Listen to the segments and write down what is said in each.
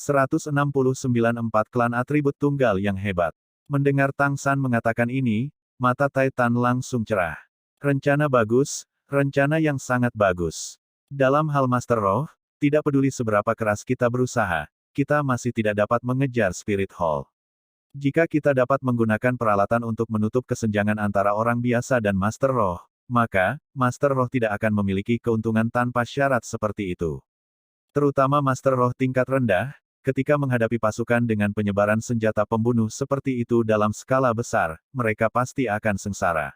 169 klan atribut tunggal yang hebat. Mendengar Tang San mengatakan ini, mata Titan langsung cerah. Rencana bagus, rencana yang sangat bagus. Dalam hal Master Roh, tidak peduli seberapa keras kita berusaha, kita masih tidak dapat mengejar Spirit Hall. Jika kita dapat menggunakan peralatan untuk menutup kesenjangan antara orang biasa dan Master Roh, maka, Master Roh tidak akan memiliki keuntungan tanpa syarat seperti itu. Terutama Master Roh tingkat rendah, ketika menghadapi pasukan dengan penyebaran senjata pembunuh seperti itu dalam skala besar, mereka pasti akan sengsara.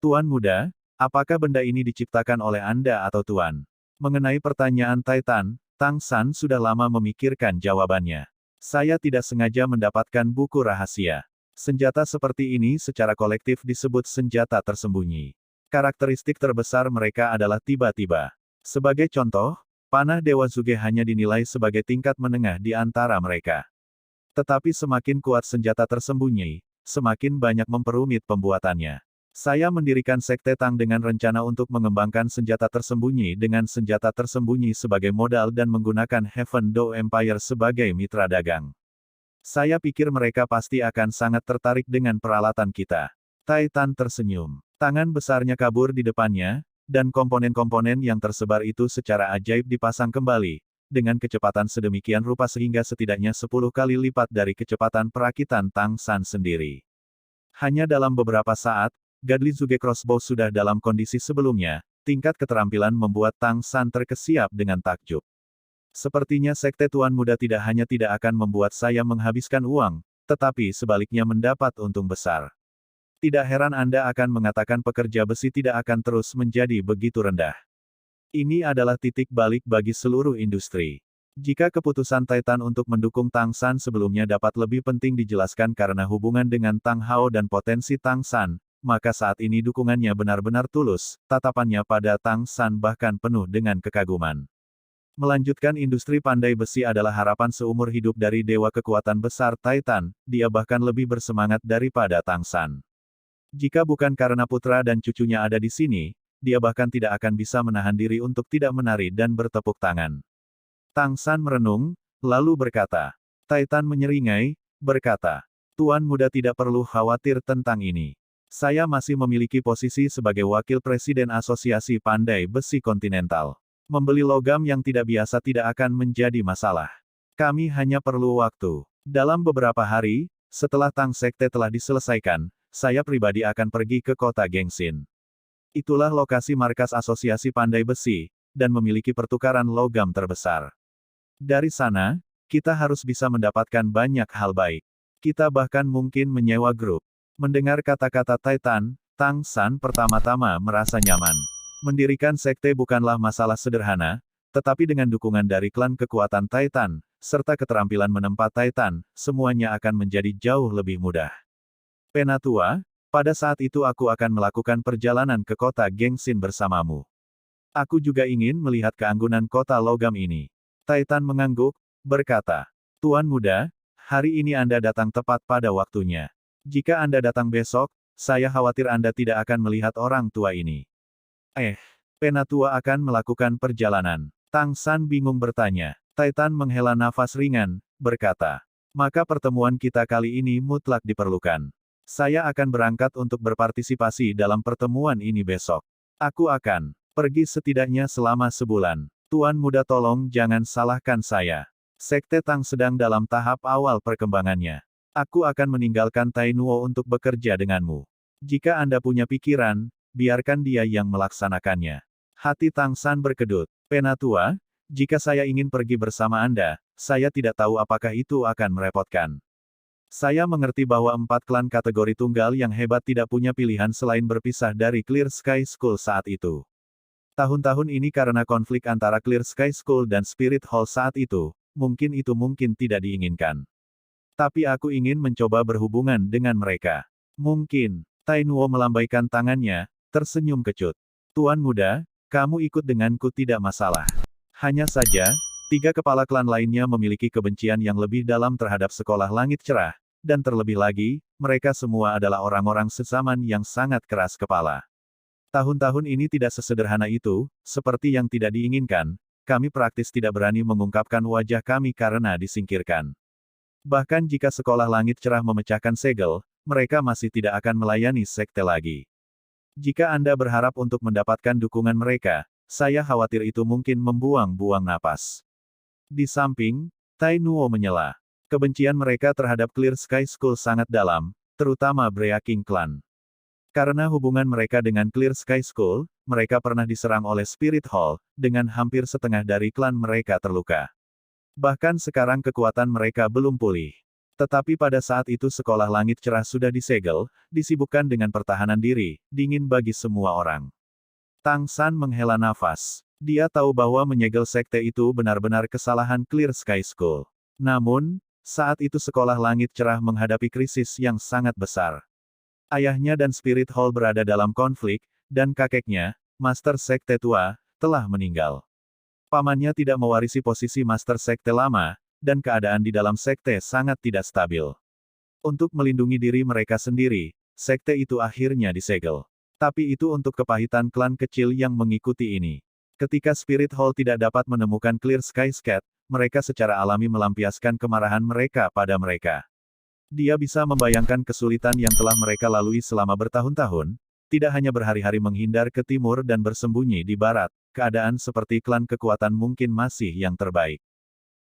Tuan Muda, apakah benda ini diciptakan oleh Anda atau Tuan? Mengenai pertanyaan Titan, Tang San sudah lama memikirkan jawabannya. Saya tidak sengaja mendapatkan buku rahasia. Senjata seperti ini secara kolektif disebut senjata tersembunyi. Karakteristik terbesar mereka adalah tiba-tiba. Sebagai contoh, panah Dewa Zuge hanya dinilai sebagai tingkat menengah di antara mereka. Tetapi semakin kuat senjata tersembunyi, semakin banyak memperumit pembuatannya. Saya mendirikan Sekte Tang dengan rencana untuk mengembangkan senjata tersembunyi dengan senjata tersembunyi sebagai modal dan menggunakan Heaven Door Empire sebagai mitra dagang. Saya pikir mereka pasti akan sangat tertarik dengan peralatan kita. Titan tersenyum. Tangan besarnya kabur di depannya, dan komponen-komponen yang tersebar itu secara ajaib dipasang kembali, dengan kecepatan sedemikian rupa sehingga setidaknya 10 kali lipat dari kecepatan perakitan Tang San sendiri. Hanya dalam beberapa saat, Godly Zuge Crossbow sudah dalam kondisi sebelumnya, tingkat keterampilan membuat Tang San terkesiap dengan takjub. Sepertinya Sekte Tuan Muda tidak hanya tidak akan membuat saya menghabiskan uang, tetapi sebaliknya mendapat untung besar. Tidak heran Anda akan mengatakan pekerja besi tidak akan terus menjadi begitu rendah. Ini adalah titik balik bagi seluruh industri. Jika keputusan Titan untuk mendukung Tang San sebelumnya dapat lebih penting dijelaskan karena hubungan dengan Tang Hao dan potensi Tang San, maka saat ini dukungannya benar-benar tulus, tatapannya pada Tang San bahkan penuh dengan kekaguman. Melanjutkan industri pandai besi adalah harapan seumur hidup dari Dewa Kekuatan Besar Titan, dia bahkan lebih bersemangat daripada Tang San. Jika bukan karena putra dan cucunya ada di sini, dia bahkan tidak akan bisa menahan diri untuk tidak menari dan bertepuk tangan. Tang San merenung, lalu berkata. Titan menyeringai, berkata, Tuan Muda tidak perlu khawatir tentang ini. Saya masih memiliki posisi sebagai Wakil Presiden Asosiasi Pandai Besi Kontinental. Membeli logam yang tidak biasa tidak akan menjadi masalah. Kami hanya perlu waktu. Dalam beberapa hari, setelah Tang Sekte telah diselesaikan, saya pribadi akan pergi ke kota Gengsin. Itulah lokasi markas Asosiasi Pandai Besi, dan memiliki pertukaran logam terbesar. Dari sana, kita harus bisa mendapatkan banyak hal baik. Kita bahkan mungkin menyewa grup. Mendengar kata-kata Titan, Tang San pertama-tama merasa nyaman. Mendirikan sekte bukanlah masalah sederhana, tetapi dengan dukungan dari klan kekuatan Titan, serta keterampilan menempa Titan, semuanya akan menjadi jauh lebih mudah. Penatua, pada saat itu aku akan melakukan perjalanan ke kota Gengsin bersamamu. Aku juga ingin melihat keanggunan kota logam ini. Titan mengangguk, berkata, Tuan Muda, hari ini Anda datang tepat pada waktunya. Jika Anda datang besok, saya khawatir Anda tidak akan melihat orang tua ini. Penatua akan melakukan perjalanan. Tang San bingung bertanya. Titan menghela nafas ringan, berkata, maka pertemuan kita kali ini mutlak diperlukan. Saya akan berangkat untuk berpartisipasi dalam pertemuan ini besok. Aku akan pergi setidaknya selama sebulan. Tuan Muda tolong jangan salahkan saya. Sekte Tang sedang dalam tahap awal perkembangannya. Aku akan meninggalkan Tai Nuo untuk bekerja denganmu. Jika Anda punya pikiran, biarkan dia yang melaksanakannya. Hati Tang San berkedut. Penatua, jika saya ingin pergi bersama Anda, saya tidak tahu apakah itu akan merepotkan. Saya mengerti bahwa 4 klan kategori tunggal yang hebat tidak punya pilihan selain berpisah dari Clear Sky School saat itu. Tahun-tahun ini karena konflik antara Clear Sky School dan Spirit Hall saat itu mungkin tidak diinginkan. Tapi aku ingin mencoba berhubungan dengan mereka. Mungkin. Tai Nuo melambaikan tangannya, tersenyum kecut. Tuan Muda, kamu ikut denganku tidak masalah. Hanya saja, 3 kepala klan lainnya memiliki kebencian yang lebih dalam terhadap Sekolah Langit Cerah. Dan terlebih lagi, mereka semua adalah orang-orang sezaman yang sangat keras kepala. Tahun-tahun ini tidak sesederhana itu, seperti yang tidak diinginkan, kami praktis tidak berani mengungkapkan wajah kami karena disingkirkan. Bahkan jika sekolah langit cerah memecahkan segel, mereka masih tidak akan melayani sekte lagi. Jika Anda berharap untuk mendapatkan dukungan mereka, saya khawatir itu mungkin membuang-buang napas. Di samping, Tai Nuo menyela. Kebencian mereka terhadap Clear Sky School sangat dalam, terutama Brea King Clan. Karena hubungan mereka dengan Clear Sky School, mereka pernah diserang oleh Spirit Hall, dengan hampir setengah dari klan mereka terluka. Bahkan sekarang kekuatan mereka belum pulih. Tetapi pada saat itu sekolah langit cerah sudah disegel, disibukkan dengan pertahanan diri, dingin bagi semua orang. Tang San menghela nafas. Dia tahu bahwa menyegel sekte itu benar-benar kesalahan Clear Sky School. Namun, saat itu sekolah langit cerah menghadapi krisis yang sangat besar. Ayahnya dan Spirit Hall berada dalam konflik, dan kakeknya, Master Sekte tua, telah meninggal. Pamannya tidak mewarisi posisi Master Sekte lama, dan keadaan di dalam sekte sangat tidak stabil. Untuk melindungi diri mereka sendiri, sekte itu akhirnya disegel. Tapi itu untuk kepahitan klan kecil yang mengikuti ini. Ketika Spirit Hall tidak dapat menemukan Clear Sky Scat, mereka secara alami melampiaskan kemarahan mereka pada mereka. Dia bisa membayangkan kesulitan yang telah mereka lalui selama bertahun-tahun, tidak hanya berhari-hari menghindar ke timur dan bersembunyi di barat, keadaan seperti klan kekuatan mungkin masih yang terbaik.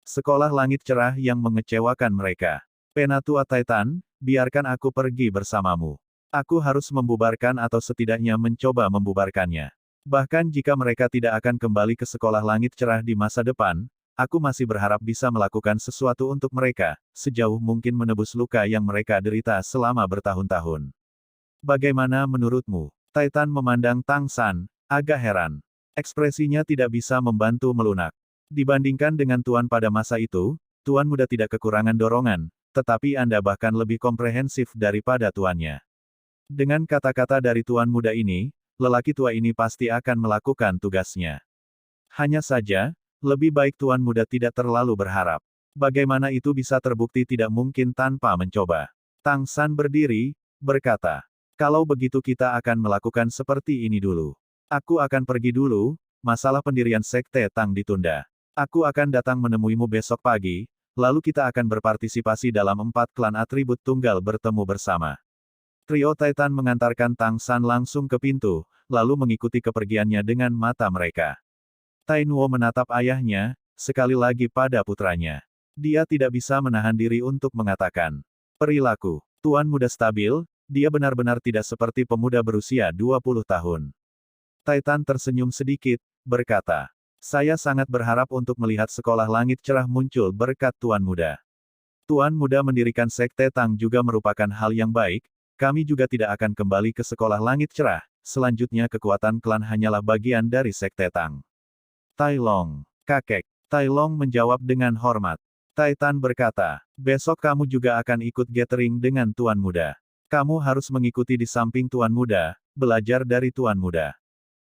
Sekolah langit cerah yang mengecewakan mereka. Penatua Titan, biarkan aku pergi bersamamu. Aku harus membubarkan atau setidaknya mencoba membubarkannya. Bahkan jika mereka tidak akan kembali ke sekolah langit cerah di masa depan, aku masih berharap bisa melakukan sesuatu untuk mereka, sejauh mungkin menebus luka yang mereka derita selama bertahun-tahun. Bagaimana menurutmu? Titan memandang Tang San, agak heran. Ekspresinya tidak bisa membantu melunak. Dibandingkan dengan Tuan pada masa itu, Tuan muda tidak kekurangan dorongan, tetapi Anda bahkan lebih komprehensif daripada tuannya. Dengan kata-kata dari Tuan muda ini, lelaki tua ini pasti akan melakukan tugasnya. Hanya saja, lebih baik Tuan muda tidak terlalu berharap. Bagaimana itu bisa terbukti tidak mungkin tanpa mencoba. Tang San berdiri, berkata, kalau begitu kita akan melakukan seperti ini dulu. Aku akan pergi dulu, masalah pendirian sekte Tang ditunda. Aku akan datang menemuimu besok pagi, lalu kita akan berpartisipasi dalam 4 klan atribut tunggal bertemu bersama. Trio Titan mengantarkan Tang San langsung ke pintu, lalu mengikuti kepergiannya dengan mata mereka. Tai Nuo menatap ayahnya, sekali lagi pada putranya. Dia tidak bisa menahan diri untuk mengatakan. Perilaku Tuan muda stabil, dia benar-benar tidak seperti pemuda berusia 20 tahun. Titan tersenyum sedikit, berkata, saya sangat berharap untuk melihat sekolah langit cerah muncul berkat Tuan muda. Tuan muda mendirikan sekte Tang juga merupakan hal yang baik, kami juga tidak akan kembali ke sekolah langit cerah, selanjutnya kekuatan klan hanyalah bagian dari sekte Tang. Tai Long, kakek. Tai Long menjawab dengan hormat. Titan berkata, besok kamu juga akan ikut gathering dengan Tuan muda. Kamu harus mengikuti di samping Tuan muda, belajar dari Tuan muda.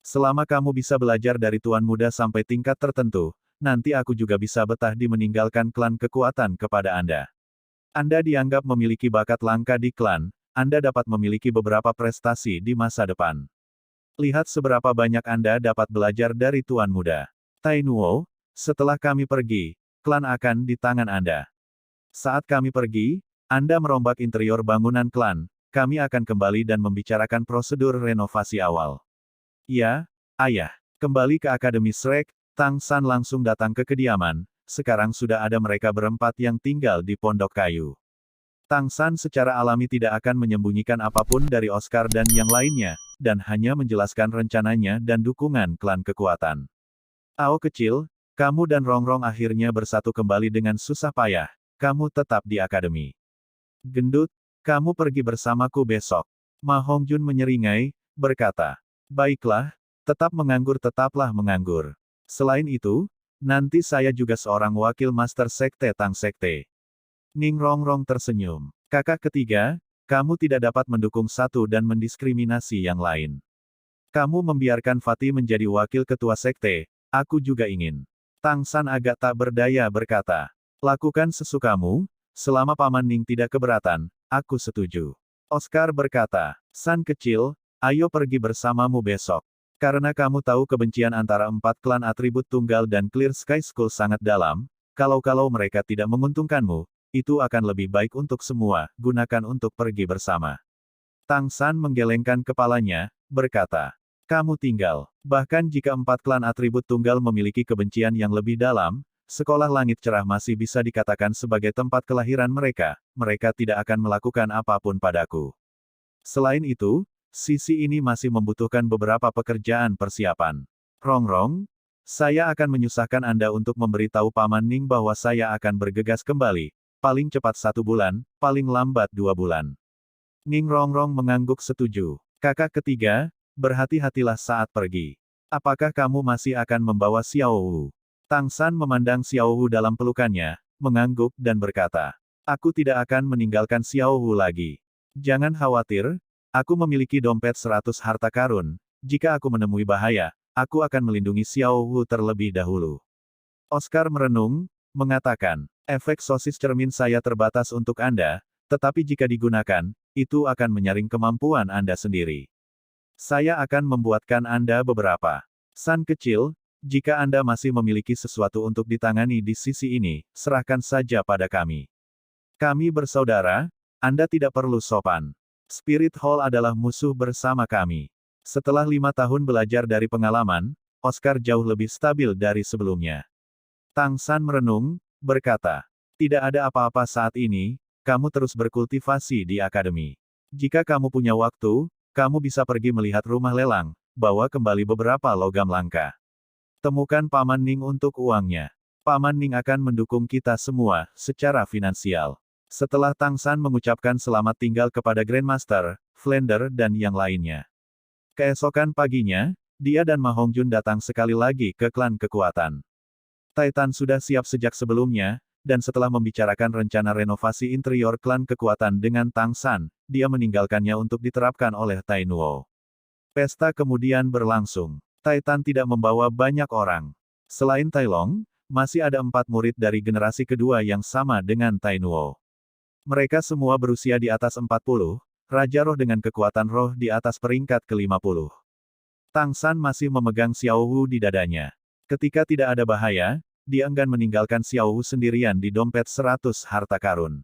Selama kamu bisa belajar dari Tuan muda sampai tingkat tertentu, nanti aku juga bisa betah di meninggalkan klan kekuatan kepada Anda. Anda dianggap memiliki bakat langka di klan, Anda dapat memiliki beberapa prestasi di masa depan. Lihat seberapa banyak Anda dapat belajar dari Tuan muda. Tai Nuo, setelah kami pergi, klan akan di tangan Anda. Saat kami pergi, Anda merombak interior bangunan klan, kami akan kembali dan membicarakan prosedur renovasi awal. Ya, ayah. Kembali ke Akademi Shrek, Tang San langsung datang ke kediaman, sekarang sudah ada mereka berempat yang tinggal di pondok kayu. Tang San secara alami tidak akan menyembunyikan apapun dari Oscar dan yang lainnya, dan hanya menjelaskan rencananya dan dukungan klan kekuatan. Ao kecil, kamu dan Rongrong akhirnya bersatu kembali dengan susah payah, kamu tetap di akademi. Gendut, kamu pergi bersamaku besok. Ma Hongjun menyeringai, berkata. Baiklah, tetap menganggur tetaplah menganggur. Selain itu, nanti saya juga seorang wakil Master Sekte Tang Sekte. Ning Rongrong tersenyum. Kakak ketiga, kamu tidak dapat mendukung satu dan mendiskriminasi yang lain. Kamu membiarkan Fatih menjadi wakil ketua sekte, aku juga ingin. Tang San agak tak berdaya berkata. Lakukan sesukamu, selama Paman Ning tidak keberatan, aku setuju. Oscar berkata, San kecil, ayo pergi bersamamu besok. Karena kamu tahu kebencian antara 4 klan atribut tunggal dan Clear Sky School sangat dalam, kalau mereka tidak menguntungkanmu, itu akan lebih baik untuk semua, gunakan untuk pergi bersama. Tang San menggelengkan kepalanya, berkata, kamu tinggal. Bahkan jika 4 klan atribut tunggal memiliki kebencian yang lebih dalam, sekolah langit cerah masih bisa dikatakan sebagai tempat kelahiran mereka tidak akan melakukan apapun padaku. Selain itu, sisi ini masih membutuhkan beberapa pekerjaan persiapan. Rongrong, saya akan menyusahkan Anda untuk memberitahu Paman Ning bahwa saya akan bergegas kembali, paling cepat 1 bulan, paling lambat 2 bulan. Ning Rongrong mengangguk setuju. Kakak ketiga, berhati-hatilah saat pergi. Apakah kamu masih akan membawa Xiao Wu? Tang San memandang Xiao Wu dalam pelukannya, mengangguk dan berkata, aku tidak akan meninggalkan Xiao Wu lagi. Jangan khawatir, aku memiliki dompet 100 harta karun, jika aku menemui bahaya, aku akan melindungi Xiao Wu terlebih dahulu. Oscar merenung, mengatakan, efek sosis cermin saya terbatas untuk Anda, tetapi jika digunakan, itu akan menyaring kemampuan Anda sendiri. Saya akan membuatkan Anda beberapa san kecil, jika Anda masih memiliki sesuatu untuk ditangani di sisi ini, serahkan saja pada kami. Kami bersaudara, Anda tidak perlu sopan. Spirit Hall adalah musuh bersama kami. Setelah 5 tahun belajar dari pengalaman, Oscar jauh lebih stabil dari sebelumnya. Tang San merenung, berkata, tidak ada apa-apa saat ini, kamu terus berkultivasi di akademi. Jika kamu punya waktu, kamu bisa pergi melihat rumah lelang, bawa kembali beberapa logam langka. Temukan Paman Ning untuk uangnya. Paman Ning akan mendukung kita semua, secara finansial. Setelah Tang San mengucapkan selamat tinggal kepada Grandmaster, Flender dan yang lainnya. Keesokan paginya, dia dan Ma Hongjun datang sekali lagi ke klan kekuatan. Titan sudah siap sejak sebelumnya, dan setelah membicarakan rencana renovasi interior klan kekuatan dengan Tang San, dia meninggalkannya untuk diterapkan oleh Tai Nuo. Pesta kemudian berlangsung. Titan tidak membawa banyak orang. Selain Tai Long, masih ada 4 murid dari generasi kedua yang sama dengan Tai Nuo. Mereka semua berusia di atas 40, Raja Roh dengan kekuatan roh di atas peringkat ke-50. Tang San masih memegang Xiao Wu di dadanya. Ketika tidak ada bahaya, dia enggan meninggalkan Xiao Wu sendirian di dompet 100 harta karun.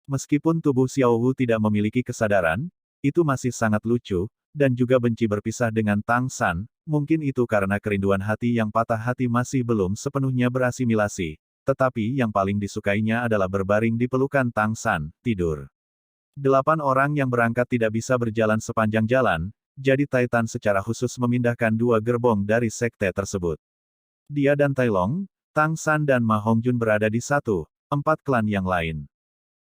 Meskipun tubuh Xiao Wu tidak memiliki kesadaran, itu masih sangat lucu, dan juga benci berpisah dengan Tang San, mungkin itu karena kerinduan hati yang patah hati masih belum sepenuhnya berasimilasi, tetapi yang paling disukainya adalah berbaring di pelukan Tang San, tidur. 8 orang yang berangkat tidak bisa berjalan sepanjang jalan, jadi Titan secara khusus memindahkan 2 gerbong dari sekte tersebut. Dia dan Tai Long, Tang San dan Ma Hongjun berada di 4 klan yang lain.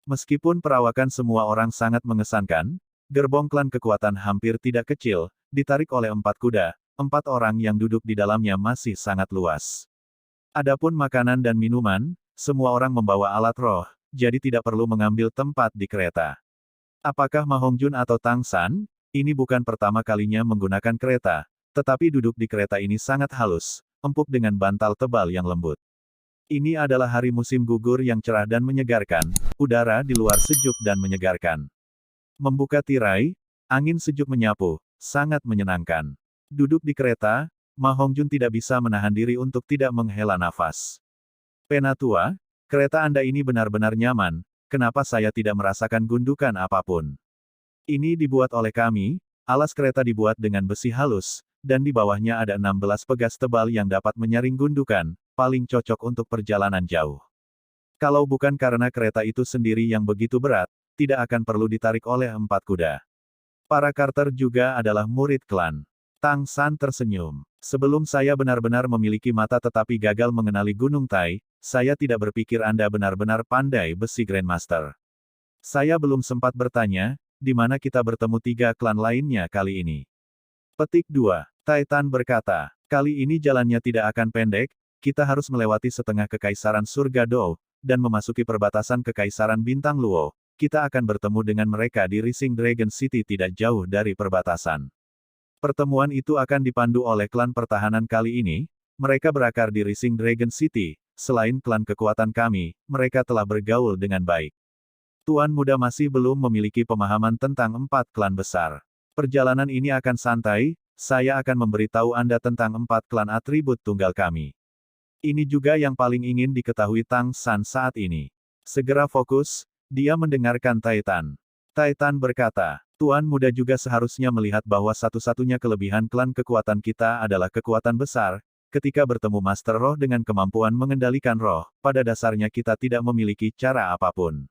Meskipun perawakan semua orang sangat mengesankan, gerbong klan kekuatan hampir tidak kecil, ditarik oleh 4 kuda, 4 orang yang duduk di dalamnya masih sangat luas. Adapun makanan dan minuman, semua orang membawa alat roh, jadi tidak perlu mengambil tempat di kereta. Apakah Ma Hongjun atau Tang San? Ini bukan pertama kalinya menggunakan kereta, tetapi duduk di kereta ini sangat halus, empuk dengan bantal tebal yang lembut. Ini adalah hari musim gugur yang cerah dan menyegarkan, udara di luar sejuk dan menyegarkan. Membuka tirai, angin sejuk menyapu, sangat menyenangkan. Duduk di kereta, Ma Hongjun tidak bisa menahan diri untuk tidak menghela nafas. Penatua, kereta Anda ini benar-benar nyaman, kenapa saya tidak merasakan gundukan apapun? Ini dibuat oleh kami, alas kereta dibuat dengan besi halus, dan di bawahnya ada 16 pegas tebal yang dapat menyaring gundukan, paling cocok untuk perjalanan jauh. Kalau bukan karena kereta itu sendiri yang begitu berat, tidak akan perlu ditarik oleh 4 kuda. Para Carter juga adalah murid klan. Tang San tersenyum. Sebelum saya benar-benar memiliki mata tetapi gagal mengenali Gunung Tai, saya tidak berpikir Anda benar-benar pandai besi Grandmaster. Saya belum sempat bertanya, di mana kita bertemu 3 klan lainnya kali ini. Petik 2. Titan berkata, kali ini jalannya tidak akan pendek, kita harus melewati setengah kekaisaran surga Dou, dan memasuki perbatasan kekaisaran bintang Luo. Kita akan bertemu dengan mereka di Rising Dragon City tidak jauh dari perbatasan. Pertemuan itu akan dipandu oleh klan pertahanan kali ini, mereka berakar di Rising Dragon City, selain klan kekuatan kami, mereka telah bergaul dengan baik. Tuan muda masih belum memiliki pemahaman tentang 4 klan besar. Perjalanan ini akan santai, saya akan memberitahu Anda tentang 4 klan atribut tunggal kami. Ini juga yang paling ingin diketahui Tang San saat ini. Segera fokus, dia mendengarkan Titan. Titan berkata, Tuan Muda juga seharusnya melihat bahwa satu-satunya kelebihan klan kekuatan kita adalah kekuatan besar. Ketika bertemu Master Roh dengan kemampuan mengendalikan roh, pada dasarnya kita tidak memiliki cara apapun.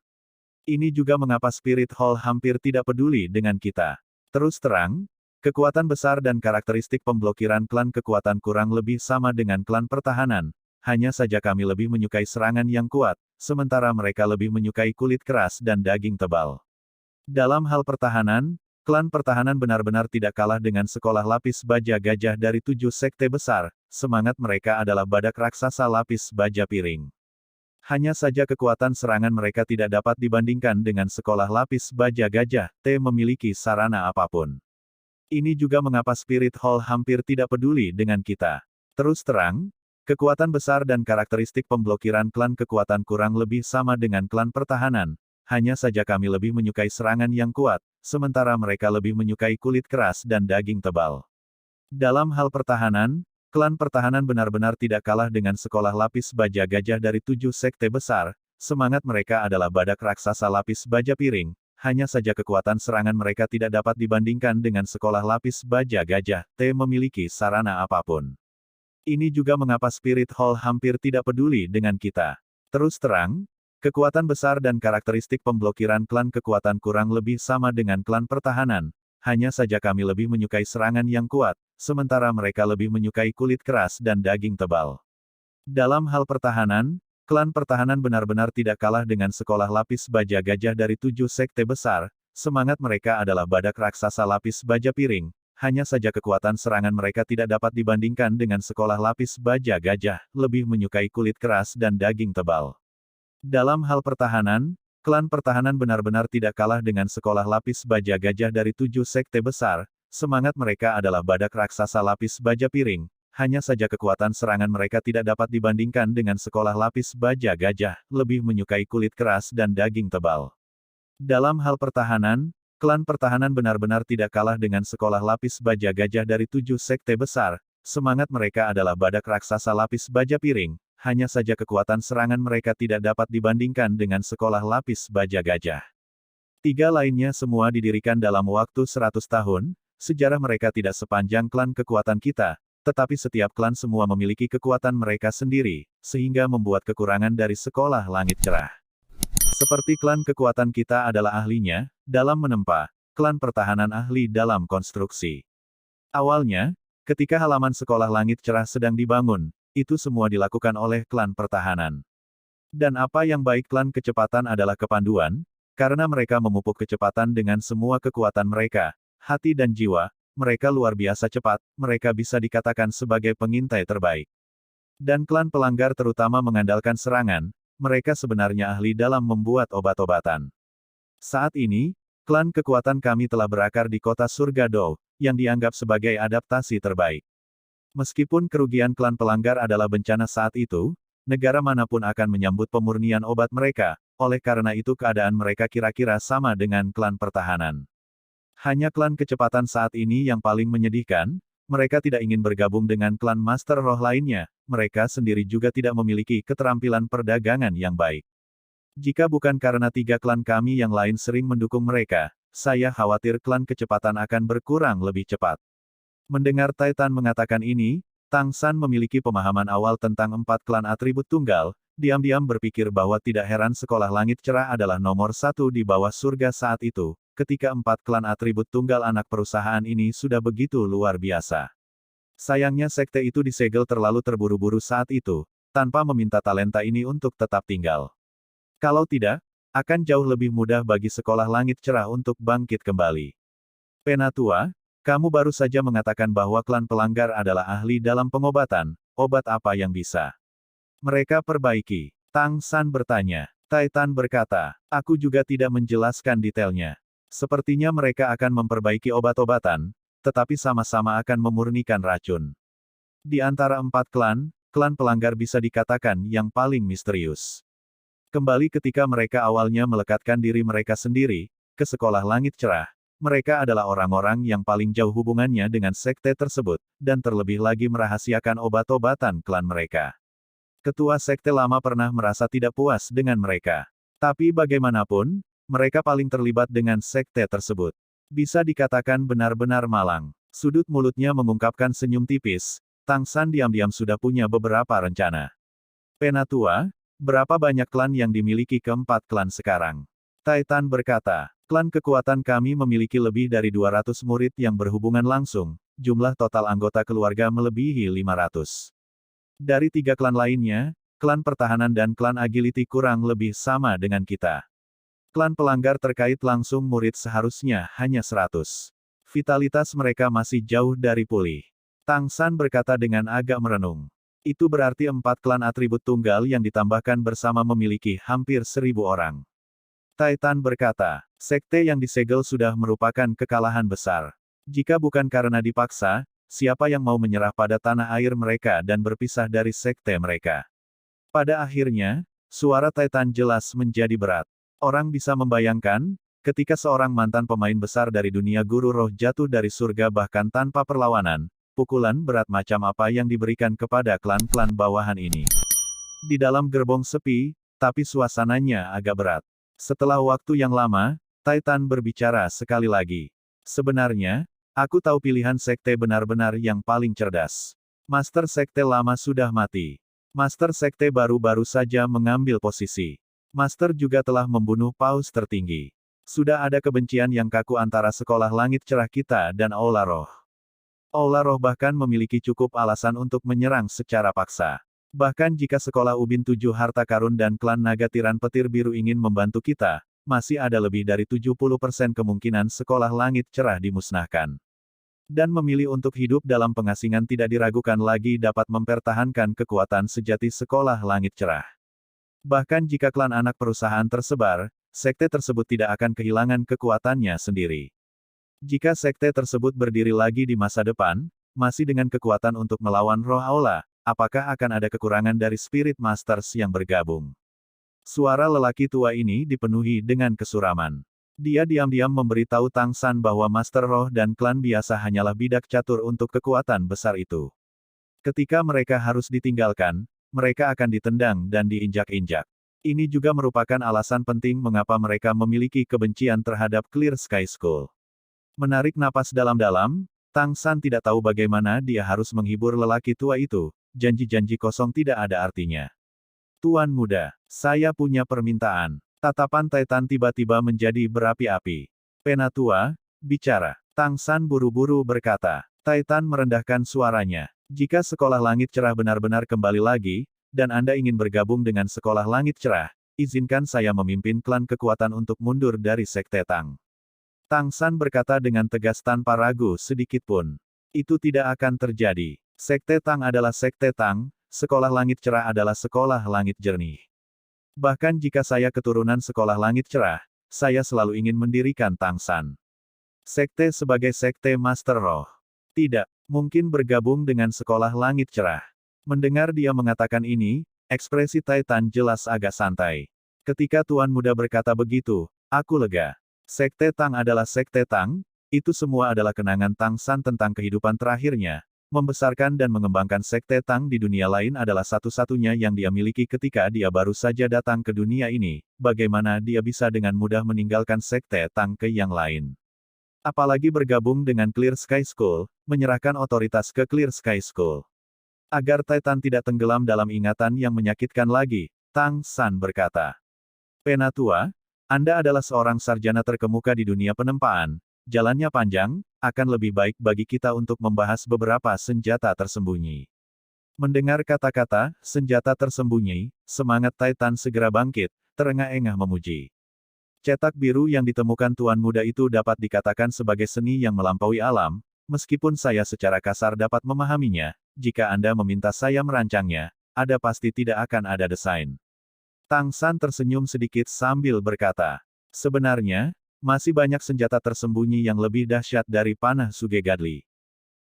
Ini juga mengapa Spirit Hall hampir tidak peduli dengan kita. Terus terang, kekuatan besar dan karakteristik pemblokiran klan kekuatan kurang lebih sama dengan klan pertahanan. Hanya saja kami lebih menyukai serangan yang kuat, sementara mereka lebih menyukai kulit keras dan daging tebal. Dalam hal pertahanan, klan pertahanan benar-benar tidak kalah dengan sekolah lapis baja gajah dari 7 sekte besar, semangat mereka adalah badak raksasa lapis baja piring. Hanya saja kekuatan serangan mereka tidak dapat dibandingkan dengan sekolah lapis baja gajah, memiliki sarana apapun. Ini juga mengapa Spirit Hall hampir tidak peduli dengan kita. Terus terang, kekuatan besar dan karakteristik pemblokiran klan kekuatan kurang lebih sama dengan klan pertahanan, hanya saja kami lebih menyukai serangan yang kuat, sementara mereka lebih menyukai kulit keras dan daging tebal. Dalam hal pertahanan, klan pertahanan benar-benar tidak kalah dengan sekolah lapis baja gajah dari 7 sekte besar, semangat mereka adalah badak raksasa lapis baja piring, hanya saja kekuatan serangan mereka tidak dapat dibandingkan dengan sekolah lapis baja gajah, memiliki sarana apapun. Ini juga mengapa Spirit Hall hampir tidak peduli dengan kita. Terus terang, kekuatan besar dan karakteristik pemblokiran klan kekuatan kurang lebih sama dengan klan pertahanan, hanya saja kami lebih menyukai serangan yang kuat, sementara mereka lebih menyukai kulit keras dan daging tebal. Dalam hal pertahanan, klan pertahanan benar-benar tidak kalah dengan sekolah lapis baja gajah dari 7 sekte besar, semangat mereka adalah badak raksasa lapis baja piring, hanya saja kekuatan serangan mereka tidak dapat dibandingkan dengan sekolah lapis baja gajah, lebih menyukai kulit keras dan daging tebal. Dalam hal pertahanan, klan pertahanan benar-benar tidak kalah dengan sekolah lapis baja gajah dari 7 sekte besar, semangat mereka adalah badak raksasa lapis baja piring, hanya saja kekuatan serangan mereka tidak dapat dibandingkan dengan sekolah lapis baja gajah, lebih menyukai kulit keras dan daging tebal. Dalam hal pertahanan, klan pertahanan benar-benar tidak kalah dengan sekolah lapis baja gajah dari 7 sekte besar, semangat mereka adalah badak raksasa lapis baja piring, hanya saja kekuatan serangan mereka tidak dapat dibandingkan dengan sekolah lapis baja gajah. 3 lainnya semua didirikan dalam waktu 100 tahun, sejarah mereka tidak sepanjang klan kekuatan kita, tetapi setiap klan semua memiliki kekuatan mereka sendiri, sehingga membuat kekurangan dari sekolah langit cerah. Seperti klan kekuatan kita adalah ahlinya, dalam menempa, klan pertahanan ahli dalam konstruksi. Awalnya, ketika halaman sekolah langit cerah sedang dibangun, itu semua dilakukan oleh klan pertahanan. Dan apa yang baik klan kecepatan adalah kepanduan, karena mereka memupuk kecepatan dengan semua kekuatan mereka, hati dan jiwa, mereka luar biasa cepat, mereka bisa dikatakan sebagai pengintai terbaik. Dan klan pelanggar terutama mengandalkan serangan, mereka sebenarnya ahli dalam membuat obat-obatan. Saat ini, klan kekuatan kami telah berakar di kota Surga Dou, yang dianggap sebagai adaptasi terbaik. Meskipun kerugian klan pelanggar adalah bencana saat itu, negara manapun akan menyambut pemurnian obat mereka, oleh karena itu keadaan mereka kira-kira sama dengan klan pertahanan. Hanya klan kecepatan saat ini yang paling menyedihkan, mereka tidak ingin bergabung dengan klan Master Roh lainnya, mereka sendiri juga tidak memiliki keterampilan perdagangan yang baik. Jika bukan karena 3 klan kami yang lain sering mendukung mereka, saya khawatir klan kecepatan akan berkurang lebih cepat. Mendengar Titan mengatakan ini, Tang San memiliki pemahaman awal tentang 4 klan atribut tunggal, diam-diam berpikir bahwa tidak heran sekolah langit cerah adalah nomor 1 di bawah surga saat itu, ketika 4 klan atribut tunggal anak perusahaan ini sudah begitu luar biasa. Sayangnya sekte itu disegel terlalu terburu-buru saat itu, tanpa meminta talenta ini untuk tetap tinggal. Kalau tidak, akan jauh lebih mudah bagi sekolah langit cerah untuk bangkit kembali. Penatua, kamu baru saja mengatakan bahwa klan pelanggar adalah ahli dalam pengobatan, obat apa yang bisa mereka perbaiki? Tang San bertanya. Titan berkata, aku juga tidak menjelaskan detailnya. Sepertinya mereka akan memperbaiki obat-obatan, tetapi sama-sama akan memurnikan racun. Di antara 4 klan, klan pelanggar bisa dikatakan yang paling misterius. Kembali ketika mereka awalnya melekatkan diri mereka sendiri, ke sekolah langit cerah, Mereka adalah orang-orang yang paling jauh hubungannya dengan sekte tersebut, dan terlebih lagi merahasiakan obat-obatan klan mereka. Ketua sekte lama pernah merasa tidak puas dengan mereka. Tapi bagaimanapun, mereka paling terlibat dengan sekte tersebut. Bisa dikatakan benar-benar malang. Sudut mulutnya mengungkapkan senyum tipis, Tang San diam-diam sudah punya beberapa rencana. Penatua, berapa banyak klan yang dimiliki keempat klan sekarang? Titan berkata, klan kekuatan kami memiliki lebih dari 200 murid yang berhubungan langsung, jumlah total anggota keluarga melebihi 500. Dari 3 klan lainnya, klan pertahanan dan klan agility kurang lebih sama dengan kita. Klan pelanggar terkait langsung murid seharusnya hanya 100. Vitalitas mereka masih jauh dari pulih. Tang San berkata dengan agak merenung. Itu berarti 4 klan atribut tunggal yang ditambahkan bersama memiliki hampir 1000 orang. Titan berkata, sekte yang disegel sudah merupakan kekalahan besar. Jika bukan karena dipaksa, siapa yang mau menyerah pada tanah air mereka dan berpisah dari sekte mereka? Pada akhirnya, suara Titan jelas menjadi berat. Orang bisa membayangkan, ketika seorang mantan pemain besar dari dunia guru roh jatuh dari surga bahkan tanpa perlawanan, pukulan berat macam apa yang diberikan kepada klan-klan bawahan ini. Di dalam gerbong sepi, tapi suasananya agak berat. Setelah waktu yang lama, Titan berbicara sekali lagi. Sebenarnya, aku tahu pilihan sekte benar-benar yang paling cerdas. Master sekte lama sudah mati. Master sekte baru-baru saja mengambil posisi. Master juga telah membunuh paus tertinggi. Sudah ada kebencian yang kaku antara sekolah langit cerah kita dan Aula Roh. Aula Roh bahkan memiliki cukup alasan untuk menyerang secara paksa. Bahkan jika sekolah Ubin 7 Harta Karun dan klan Naga Tiran Petir Biru ingin membantu kita, masih ada lebih dari 70% kemungkinan sekolah langit cerah dimusnahkan. Dan memilih untuk hidup dalam pengasingan tidak diragukan lagi dapat mempertahankan kekuatan sejati sekolah langit cerah. Bahkan jika klan anak perusahaan tersebar, sekte tersebut tidak akan kehilangan kekuatannya sendiri. Jika sekte tersebut berdiri lagi di masa depan, masih dengan kekuatan untuk melawan roh Aula, apakah akan ada kekurangan dari Spirit Masters yang bergabung? Suara lelaki tua ini dipenuhi dengan kesuraman. Dia diam-diam memberitahu Tang San bahwa Master Roh dan klan biasa hanyalah bidak catur untuk kekuatan besar itu. Ketika mereka harus ditinggalkan, mereka akan ditendang dan diinjak-injak. Ini juga merupakan alasan penting mengapa mereka memiliki kebencian terhadap Clear Sky School. Menarik napas dalam-dalam, Tang San tidak tahu bagaimana dia harus menghibur lelaki tua itu, janji-janji kosong tidak ada artinya. Tuan muda, saya punya permintaan. Tatapan Titan tiba-tiba menjadi berapi-api. Penatua, bicara. Tang San buru-buru berkata. Titan merendahkan suaranya. Jika sekolah langit cerah benar-benar kembali lagi, dan Anda ingin bergabung dengan sekolah langit cerah, izinkan saya memimpin klan kekuatan untuk mundur dari sekte Tang. Tang San berkata dengan tegas tanpa ragu sedikit pun. Itu tidak akan terjadi. Sekte Tang adalah sekte Tang, sekolah langit cerah adalah sekolah langit jernih. Bahkan jika saya keturunan sekolah langit cerah, saya selalu ingin mendirikan Tang San. Sekte sebagai sekte Master Roh. Tidak, mungkin bergabung dengan sekolah langit cerah. Mendengar dia mengatakan ini, ekspresi Titan jelas agak santai. Ketika Tuan Muda berkata begitu, aku lega. Sekte Tang adalah sekte Tang, itu semua adalah kenangan Tang San tentang kehidupan terakhirnya. Membesarkan dan mengembangkan sekte Tang di dunia lain adalah satu-satunya yang dia miliki ketika dia baru saja datang ke dunia ini. Bagaimana dia bisa dengan mudah meninggalkan sekte Tang ke yang lain? Apalagi bergabung dengan Clear Sky School, menyerahkan otoritas ke Clear Sky School. Agar Titan tidak tenggelam dalam ingatan yang menyakitkan lagi, Tang San berkata. Penatua, Anda adalah seorang sarjana terkemuka di dunia penempaan, jalannya panjang, akan lebih baik bagi kita untuk membahas beberapa senjata tersembunyi. Mendengar kata-kata, senjata tersembunyi, semangat Titan segera bangkit, terengah-engah memuji. Cetak biru yang ditemukan Tuan Muda itu dapat dikatakan sebagai seni yang melampaui alam, meskipun saya secara kasar dapat memahaminya, jika Anda meminta saya merancangnya, ada pasti tidak akan ada desain. Tang San tersenyum sedikit sambil berkata, sebenarnya, masih banyak senjata tersembunyi yang lebih dahsyat dari panah Sugegadli.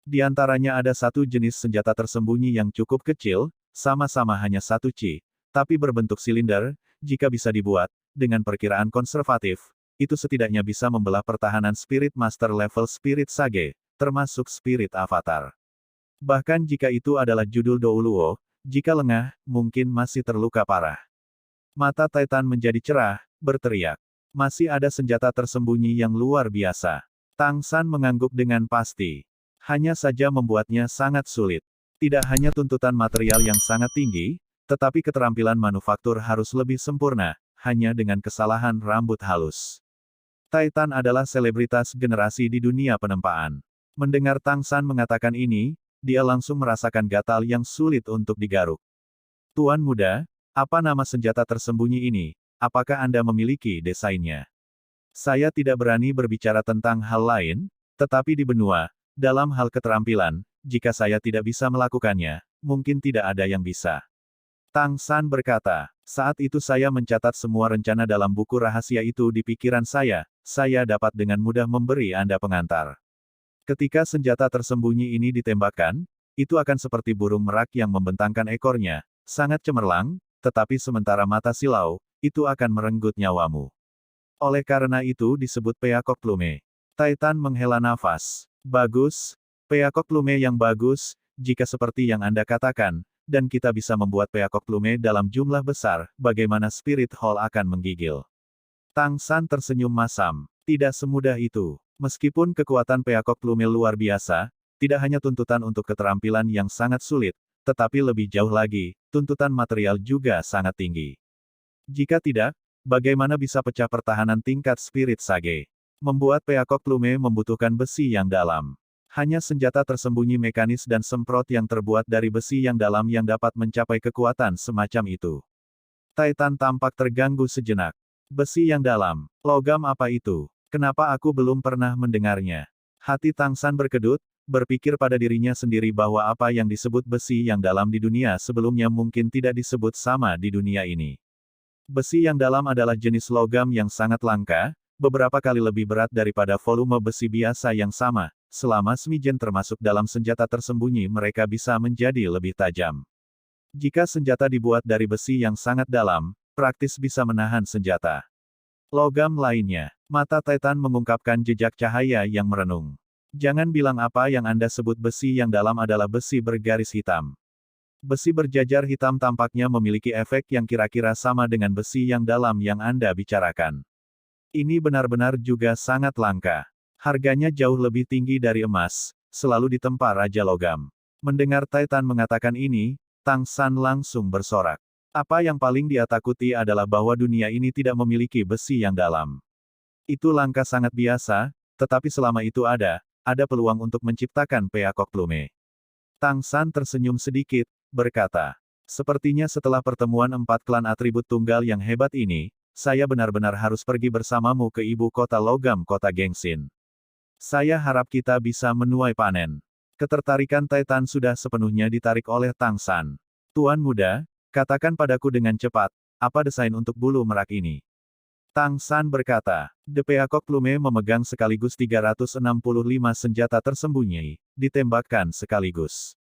Di antaranya ada satu jenis senjata tersembunyi yang cukup kecil, sama-sama hanya 1 chi, tapi berbentuk silinder, jika bisa dibuat, dengan perkiraan konservatif, itu setidaknya bisa membelah pertahanan Spirit Master level Spirit Sage, termasuk Spirit Avatar. Bahkan jika itu adalah judul Douluo, jika lengah, mungkin masih terluka parah. Mata Titan menjadi cerah, berteriak. Masih ada senjata tersembunyi yang luar biasa. Tang San mengangguk dengan pasti. Hanya saja membuatnya sangat sulit. Tidak hanya tuntutan material yang sangat tinggi, tetapi keterampilan manufaktur harus lebih sempurna, hanya dengan kesalahan rambut halus. Titan adalah selebritas generasi di dunia penempaan. Mendengar Tang San mengatakan ini, dia langsung merasakan gatal yang sulit untuk digaruk. Tuan muda, apa nama senjata tersembunyi ini? Apakah Anda memiliki desainnya? Saya tidak berani berbicara tentang hal lain, tetapi di benua, dalam hal keterampilan, jika saya tidak bisa melakukannya, mungkin tidak ada yang bisa. Tang San berkata, saat itu saya mencatat semua rencana dalam buku rahasia itu di pikiran saya dapat dengan mudah memberi Anda pengantar. Ketika senjata tersembunyi ini ditembakkan, itu akan seperti burung merak yang membentangkan ekornya, sangat cemerlang, tetapi sementara mata silau, itu akan merenggut nyawamu. Oleh karena itu disebut Peacock Plume. Titan menghela nafas. Bagus, Peacock Plume yang bagus, jika seperti yang Anda katakan, dan kita bisa membuat Peacock Plume dalam jumlah besar, bagaimana Spirit Hall akan menggigil. Tang San tersenyum masam. Tidak semudah itu. Meskipun kekuatan Peacock Plume luar biasa, tidak hanya tuntutan untuk keterampilan yang sangat sulit, tetapi lebih jauh lagi, tuntutan material juga sangat tinggi. Jika tidak, bagaimana bisa pecah pertahanan tingkat Spirit Sage? Membuat Peacock Plume membutuhkan besi yang dalam. Hanya senjata tersembunyi mekanis dan semprot yang terbuat dari besi yang dalam yang dapat mencapai kekuatan semacam itu. Titan tampak terganggu sejenak. Besi yang dalam. Logam apa itu? Kenapa aku belum pernah mendengarnya? Hati Tang San berkedut, berpikir pada dirinya sendiri bahwa apa yang disebut besi yang dalam di dunia sebelumnya mungkin tidak disebut sama di dunia ini. Besi yang dalam adalah jenis logam yang sangat langka, beberapa kali lebih berat daripada volume besi biasa yang sama. Selama semijen termasuk dalam senjata tersembunyi mereka bisa menjadi lebih tajam. Jika senjata dibuat dari besi yang sangat dalam, praktis bisa menahan senjata. Logam lainnya. Mata Titan mengungkapkan jejak cahaya yang merenung. Jangan bilang apa yang Anda sebut besi yang dalam adalah besi bergaris hitam. Besi berjajar hitam tampaknya memiliki efek yang kira-kira sama dengan besi yang dalam yang Anda bicarakan. Ini benar-benar juga sangat langka. Harganya jauh lebih tinggi dari emas, selalu ditempa Raja Logam. Mendengar Titan mengatakan ini, Tang San langsung bersorak. Apa yang paling dia takuti adalah bahwa dunia ini tidak memiliki besi yang dalam. Itu langka sangat biasa, tetapi selama itu ada peluang untuk menciptakan Peacock Plume. Tang San tersenyum sedikit, berkata, sepertinya setelah pertemuan 4 klan atribut tunggal yang hebat ini, saya benar-benar harus pergi bersamamu ke ibu kota logam kota Gengsin. Saya harap kita bisa menuai panen. Ketertarikan Titan sudah sepenuhnya ditarik oleh Tang San. Tuan muda, katakan padaku dengan cepat, apa desain untuk bulu merak ini? Tang San berkata, The Peacock Plume memegang sekaligus 365 senjata tersembunyi, ditembakkan sekaligus.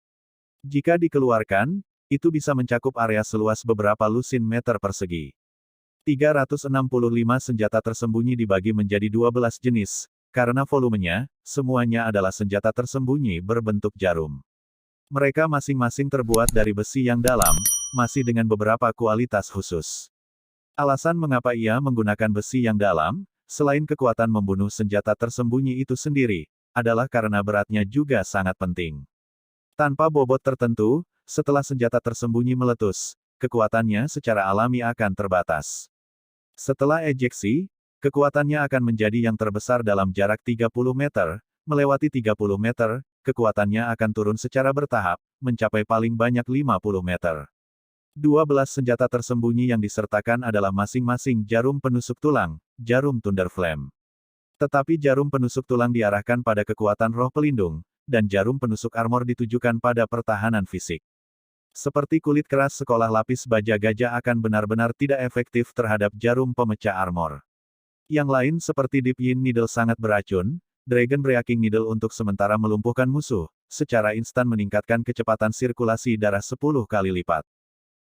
Jika dikeluarkan, itu bisa mencakup area seluas beberapa lusin meter persegi. 365 senjata tersembunyi dibagi menjadi 12 jenis, karena volumenya, semuanya adalah senjata tersembunyi berbentuk jarum. Mereka masing-masing terbuat dari besi yang dalam, masih dengan beberapa kualitas khusus. Alasan mengapa ia menggunakan besi yang dalam, selain kekuatan membunuh senjata tersembunyi itu sendiri, adalah karena beratnya juga sangat penting. Tanpa bobot tertentu, setelah senjata tersembunyi meletus, kekuatannya secara alami akan terbatas. Setelah ejeksi, kekuatannya akan menjadi yang terbesar dalam jarak 30 meter, melewati 30 meter, kekuatannya akan turun secara bertahap, mencapai paling banyak 50 meter. 12 senjata tersembunyi yang disertakan adalah masing-masing jarum penusuk tulang, jarum Thunder Flame. Tetapi jarum penusuk tulang diarahkan pada kekuatan roh pelindung, dan jarum penusuk armor ditujukan pada pertahanan fisik. Seperti kulit keras sekolah lapis baja gajah akan benar-benar tidak efektif terhadap jarum pemecah armor. Yang lain seperti Deep Yin Needle sangat beracun, Dragon Breaking Needle untuk sementara melumpuhkan musuh, secara instan meningkatkan kecepatan sirkulasi darah 10 kali lipat.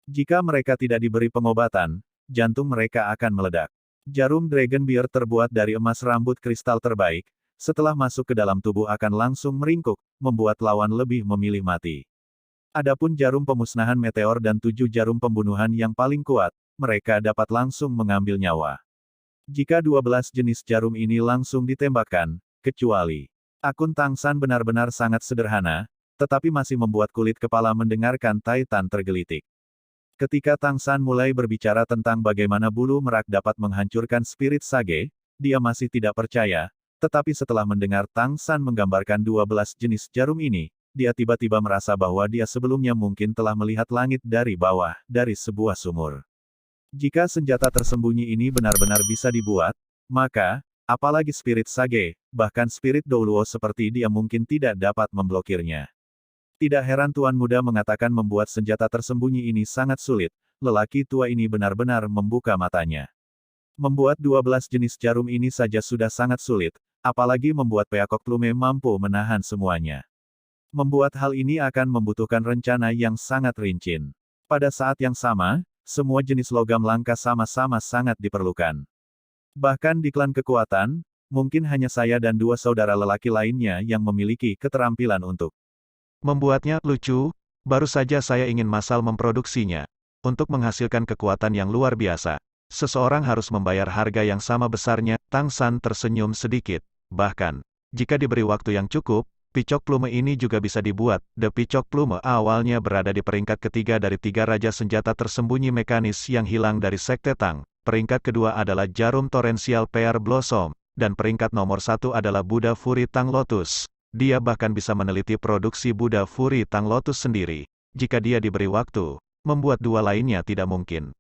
Jika mereka tidak diberi pengobatan, jantung mereka akan meledak. Jarum Dragon Beard terbuat dari emas rambut kristal terbaik, setelah masuk ke dalam tubuh akan langsung meringkuk, membuat lawan lebih memilih mati. Adapun jarum pemusnahan meteor dan 7 jarum pembunuhan yang paling kuat, mereka dapat langsung mengambil nyawa. Jika 12 jenis jarum ini langsung ditembakkan, kecuali akun Tang San benar-benar sangat sederhana, tetapi masih membuat kulit kepala mendengarkan Titan tergelitik. Ketika Tang San mulai berbicara tentang bagaimana bulu merak dapat menghancurkan spirit sage, dia masih tidak percaya, tetapi setelah mendengar Tang San menggambarkan 12 jenis jarum ini, dia tiba-tiba merasa bahwa dia sebelumnya mungkin telah melihat langit dari bawah, dari sebuah sumur. Jika senjata tersembunyi ini benar-benar bisa dibuat, maka, apalagi spirit sage, bahkan spirit Douluo seperti dia mungkin tidak dapat memblokirnya. Tidak heran Tuan Muda mengatakan membuat senjata tersembunyi ini sangat sulit, lelaki tua ini benar-benar membuka matanya. Membuat 12 jenis jarum ini saja sudah sangat sulit, apalagi membuat Peacock Plume mampu menahan semuanya. Membuat hal ini akan membutuhkan rencana yang sangat rinci. Pada saat yang sama, semua jenis logam langka sama-sama sangat diperlukan. Bahkan di klan kekuatan, mungkin hanya saya dan 2 saudara lelaki lainnya yang memiliki keterampilan untuk membuatnya lucu. Baru saja saya ingin massal memproduksinya. Untuk menghasilkan kekuatan yang luar biasa, seseorang harus membayar harga yang sama besarnya. Tang San tersenyum sedikit. Bahkan, jika diberi waktu yang cukup, Peacock Plume ini juga bisa dibuat. The Peacock Plume awalnya berada di peringkat ketiga dari 3 raja senjata tersembunyi mekanis yang hilang dari Sekte Tang. Peringkat kedua adalah Jarum Torrential Pear Blossom, dan peringkat nomor 1 adalah Buddha Fury Tang Lotus. Dia bahkan bisa meneliti produksi Buddha Fury Tang Lotus sendiri. Jika dia diberi waktu, membuat 2 lainnya tidak mungkin.